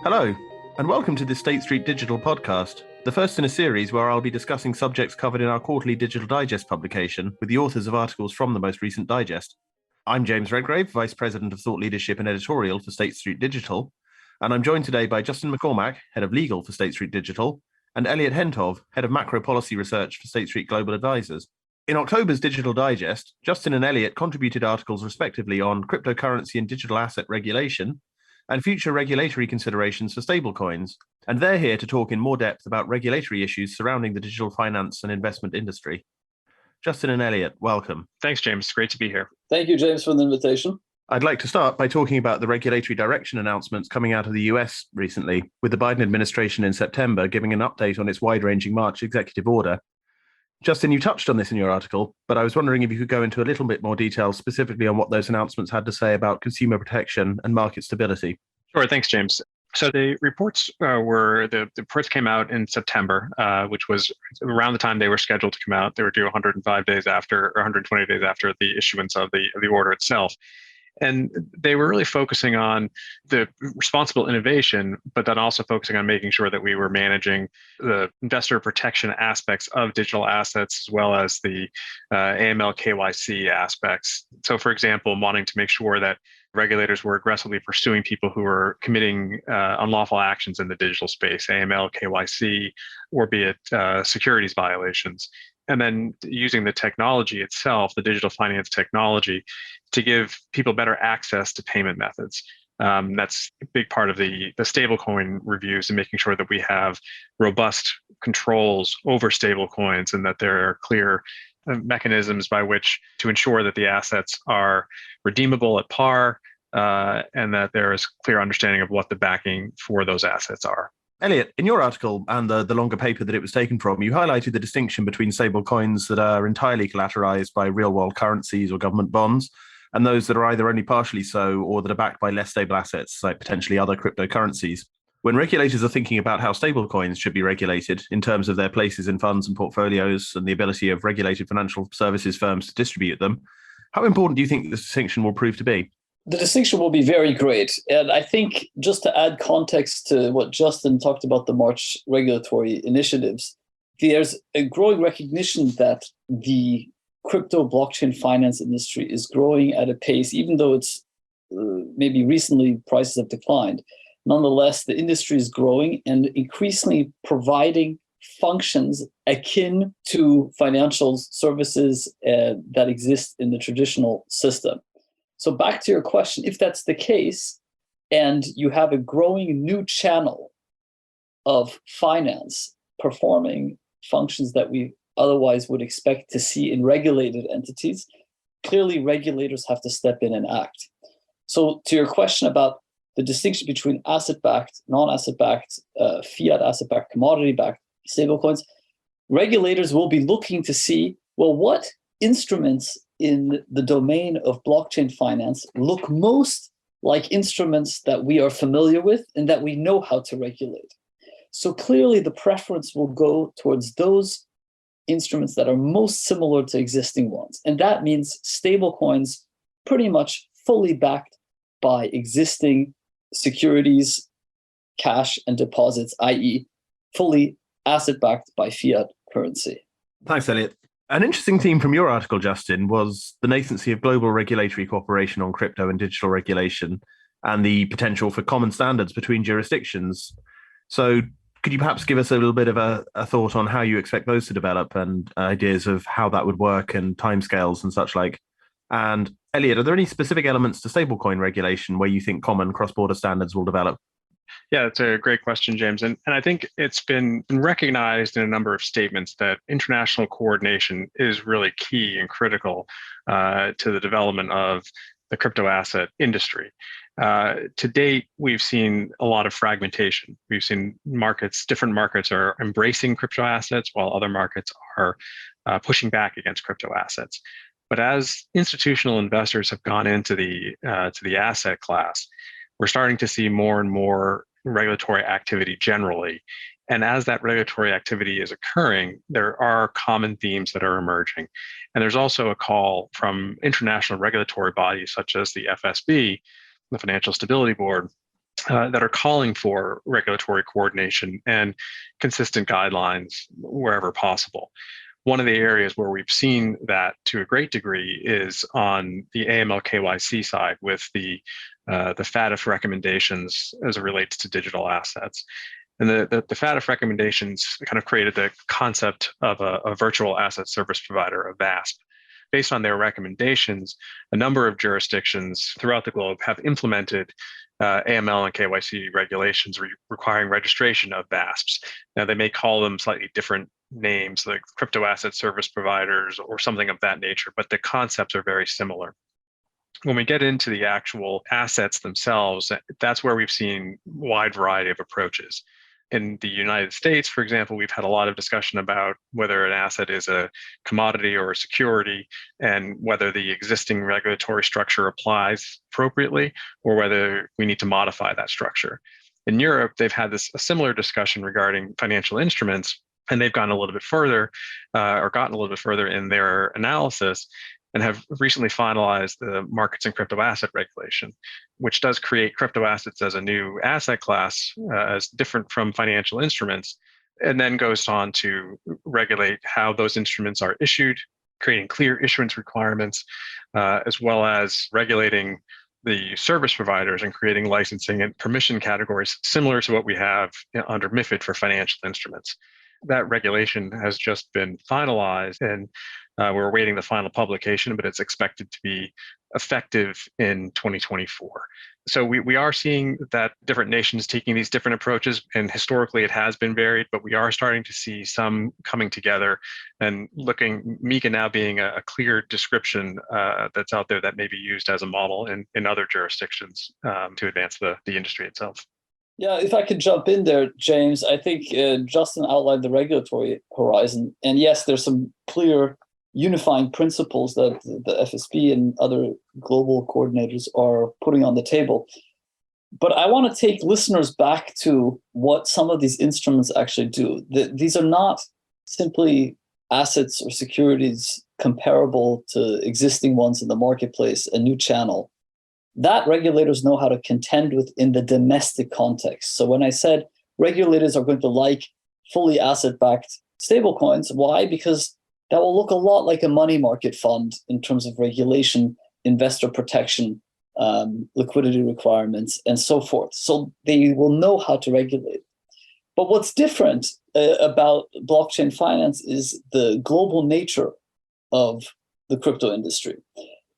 Hello, and welcome to the State Street Digital podcast, the first in a series where I'll be discussing subjects covered in our quarterly Digital Digest publication with the authors of articles from the most recent digest. I'm James Redgrave, Vice President of Thought Leadership and Editorial for State Street Digital, and I'm joined today by Justin McCormack, Head of Legal for State Street Digital, and Elliot Hentov, Head of Macro Policy Research for State Street Global Advisors. In October's Digital Digest, Justin and Elliot contributed articles respectively on cryptocurrency and digital asset regulation, and future regulatory considerations for stablecoins, and they're here to talk in more depth about regulatory issues surrounding the digital finance and investment industry. Justin and Elliot, welcome. Thanks, James. It's great to be here. Thank you, James, for the invitation. I'd like to start by talking about the regulatory direction announcements coming out of the US recently, with the Biden administration in September giving an update on its wide-ranging March executive order. Justin, you touched on this in your article, but I was wondering if you could go into a little bit more detail specifically on what those announcements had to say about consumer protection and market stability. Sure. Thanks, James. So the reports the reports came out in September, which was around the time they were scheduled to come out. They were due 105 days after, or 120 days after the issuance of the order itself. And they were really focusing on the responsible innovation, but then also focusing on making sure that we were managing the investor protection aspects of digital assets, as well as the AML KYC aspects. So, for example, wanting to make sure that regulators were aggressively pursuing people who were committing unlawful actions in the digital space, AML, KYC, or be it securities violations. And then using the technology itself, the digital finance technology, to give people better access to payment methods. That's a big part of the stablecoin reviews and making sure that we have robust controls over stablecoins and that there are clear mechanisms by which to ensure that the assets are redeemable at par and that there is clear understanding of what the backing for those assets are. Elliot, in your article and the longer paper that it was taken from, you highlighted the distinction between stable coins that are entirely collateralized by real-world currencies or government bonds, and those that are either only partially so or that are backed by less stable assets, like potentially other cryptocurrencies. When regulators are thinking about how stablecoins should be regulated in terms of their places in funds and portfolios and the ability of regulated financial services firms to distribute them, how important do you think this distinction will prove to be? The distinction will be very great. And I think just to add context to what Justin talked about the March regulatory initiatives, there's a growing recognition that the crypto blockchain finance industry is growing at a pace, even though it's maybe recently prices have declined. Nonetheless, the industry is growing and increasingly providing functions akin to financial services that exist in the traditional system. So back to your question, if that's the case, and you have a growing new channel of finance performing functions that we otherwise would expect to see in regulated entities, clearly regulators have to step in and act. So to your question about the distinction between asset-backed, non-asset-backed, fiat asset-backed, commodity-backed stablecoins, regulators will be looking to see, well, what instruments in the domain of blockchain finance look most like instruments that we are familiar with and that we know how to regulate. So clearly the preference will go towards those instruments that are most similar to existing ones. And that means stablecoins pretty much fully backed by existing securities, cash and deposits, i.e. fully asset-backed by fiat currency. Thanks, Elliot. An interesting theme from your article, Justin, was the nascency of global regulatory cooperation on crypto and digital regulation and the potential for common standards between jurisdictions. So could you perhaps give us a little bit of a thought on how you expect those to develop and ideas of how that would work and timescales and such like? And Elliot, are there any specific elements to stablecoin regulation where you think common cross-border standards will develop? Yeah, that's a great question, James. And I think it's been recognized in a number of statements that international coordination is really key and critical to the development of the crypto asset industry. To date, we've seen a lot of fragmentation. We've seen different markets are embracing crypto assets while other markets are pushing back against crypto assets. But as institutional investors have gone into the asset class, we're starting to see more and more regulatory activity generally. And as that regulatory activity is occurring, there are common themes that are emerging. And there's also a call from international regulatory bodies such as the FSB, the Financial Stability Board, that are calling for regulatory coordination and consistent guidelines wherever possible. One of the areas where we've seen that to a great degree is on the AML KYC side with the FATF recommendations as it relates to digital assets. And the FATF recommendations kind of created the concept of a virtual asset service provider, a VASP. Based on their recommendations, a number of jurisdictions throughout the globe have implemented AML and KYC regulations requiring registration of VASPs. Now, they may call them slightly different names, like crypto asset service providers or something of that nature, but the concepts are very similar. When we get into the actual assets themselves, that's where we've seen a wide variety of approaches. In the United States, for example, we've had a lot of discussion about whether an asset is a commodity or a security and whether the existing regulatory structure applies appropriately or whether we need to modify that structure. In Europe, they've had a similar discussion regarding financial instruments, and they've gone a little bit further or gotten a little bit further in their analysis and have recently finalized the markets and crypto asset regulation, which does create crypto assets as a new asset class, as different from financial instruments, and then goes on to regulate how those instruments are issued, creating clear issuance requirements, as well as regulating the service providers and creating licensing and permission categories similar to what we have under MiFID for financial instruments. That regulation has just been finalized, and we're awaiting the final publication, but it's expected to be effective in 2024. So we are seeing that different nations taking these different approaches, and historically it has been varied, but we are starting to see some coming together and looking, MiCA now being a clear description that's out there that may be used as a model in other jurisdictions to advance the industry itself. Yeah, if I could jump in there, James, I think Justin outlined the regulatory horizon. And yes, there's some clear unifying principles that the FSB and other global coordinators are putting on the table. But I want to take listeners back to what some of these instruments actually do. These are not simply assets or securities comparable to existing ones in the marketplace, a new channel. That regulators know how to contend with in the domestic context. So when I said regulators are going to like fully asset-backed stablecoins, why? Because that will look a lot like a money market fund in terms of regulation, investor protection, liquidity requirements, and so forth. So they will know how to regulate. But what's different about blockchain finance is the global nature of the crypto industry.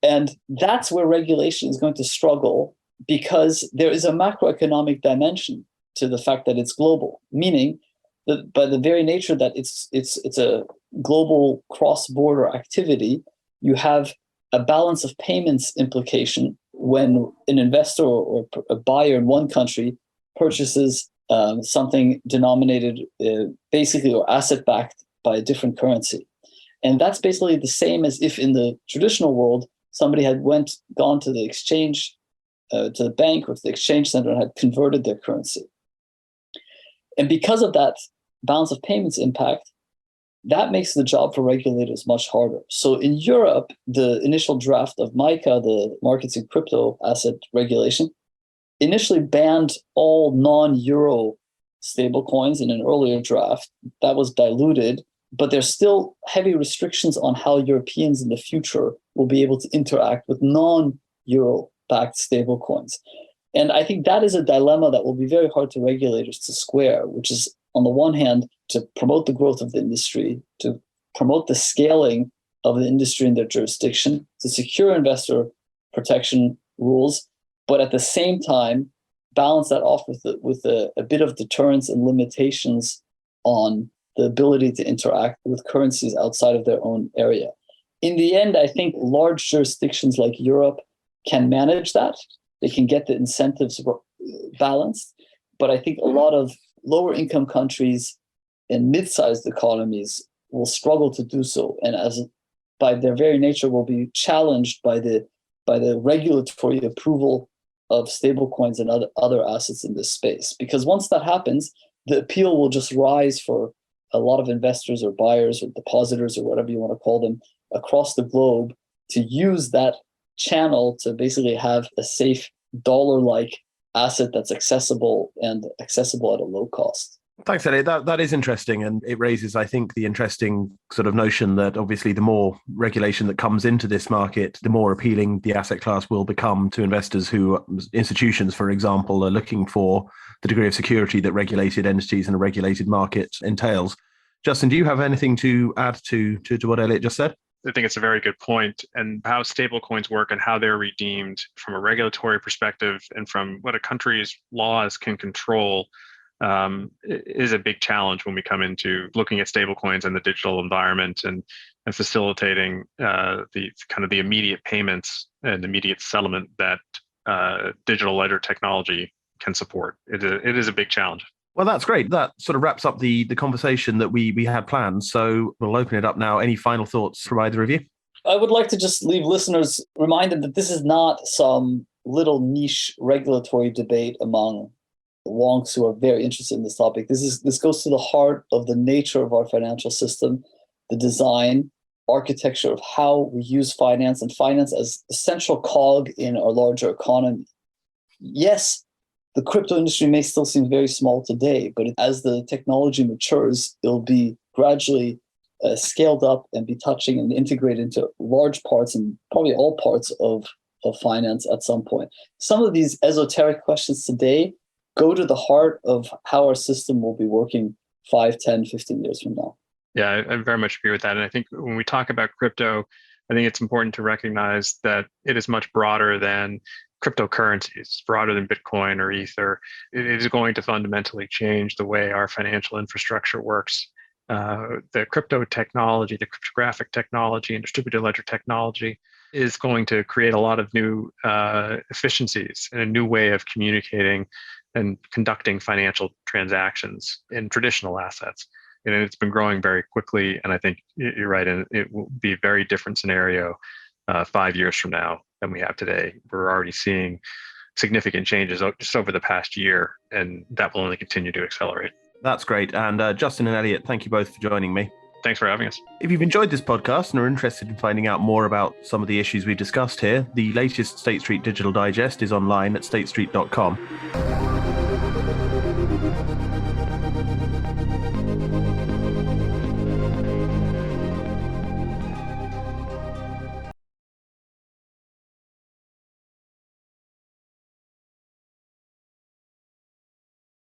And that's where regulation is going to struggle, because there is a macroeconomic dimension to the fact that it's global, meaning that by the very nature that it's a global cross-border activity, you have a balance of payments implication when an investor or a buyer in one country purchases something denominated basically or asset-backed by a different currency. And that's basically the same as if in the traditional world, somebody had gone to the exchange, to the bank or to the exchange center and had converted their currency. And because of that balance of payments impact, that makes the job for regulators much harder. So in Europe, the initial draft of MiCA, the markets in crypto asset regulation, initially banned all non-euro stablecoins in an earlier draft. That was diluted, but there's still heavy restrictions on how Europeans in the future will be able to interact with non-euro backed stablecoins. And I think that is a dilemma that will be very hard to regulators to square, which is, on the one hand, to promote the growth of the industry, to promote the scaling of the industry in their jurisdiction, to secure investor protection rules, but at the same time, balance that off with a bit of deterrence and limitations on the ability to interact with currencies outside of their own area. In the end, I think large jurisdictions like Europe can manage that. They can get the incentives balanced. But I think a lot of lower income countries and mid-sized economies will struggle to do so. And as by their very nature will be challenged by the regulatory approval of stablecoins and other assets in this space. Because once that happens, the appeal will just rise for a lot of investors or buyers or depositors or whatever you want to call them across the globe, to use that channel to basically have a safe dollar-like asset that's accessible and accessible at a low cost. Thanks, Elliot. That is interesting, and it raises, I think, the interesting sort of notion that obviously the more regulation that comes into this market, the more appealing the asset class will become to investors who, institutions, for example, are looking for the degree of security that regulated entities and a regulated market entails. Justin, do you have anything to add to what Elliot just said? I think it's a very good point, and how stablecoins work and how they're redeemed from a regulatory perspective and from what a country's laws can control is a big challenge when we come into looking at stablecoins and the digital environment and facilitating the immediate payments and immediate settlement that digital ledger technology can support. It is a big challenge. Well, that's great. That sort of wraps up the conversation that we had planned. So we'll open it up now. Any final thoughts from either of you? I would like to just leave listeners reminded that this is not some little niche regulatory debate among wonks who are very interested in this topic. This goes to the heart of the nature of our financial system, the design, architecture of how we use finance and finance as a central cog in our larger economy. Yes, the crypto industry may still seem very small today, but as the technology matures, it'll be gradually scaled up and be touching and integrated into large parts and probably all parts of finance at some point. Some of these esoteric questions today go to the heart of how our system will be working 5, 10, 15 years from now. Yeah, I very much agree with that. And I think when we talk about crypto, I think it's important to recognize that it is much broader than cryptocurrencies. It's broader than Bitcoin or Ether. It is going to fundamentally change the way our financial infrastructure works. The crypto technology, the cryptographic technology and distributed ledger technology is going to create a lot of new efficiencies and a new way of communicating and conducting financial transactions in traditional assets. And it's been growing very quickly. And I think you're right. And it will be a very different scenario 5 years from now than we have today. We're already seeing significant changes just over the past year, and that will only continue to accelerate. That's great. And Justin and Elliot, thank you both for joining me. Thanks for having us. If you've enjoyed this podcast and are interested in finding out more about some of the issues we've discussed here, the latest State Street Digital Digest is online at statestreet.com.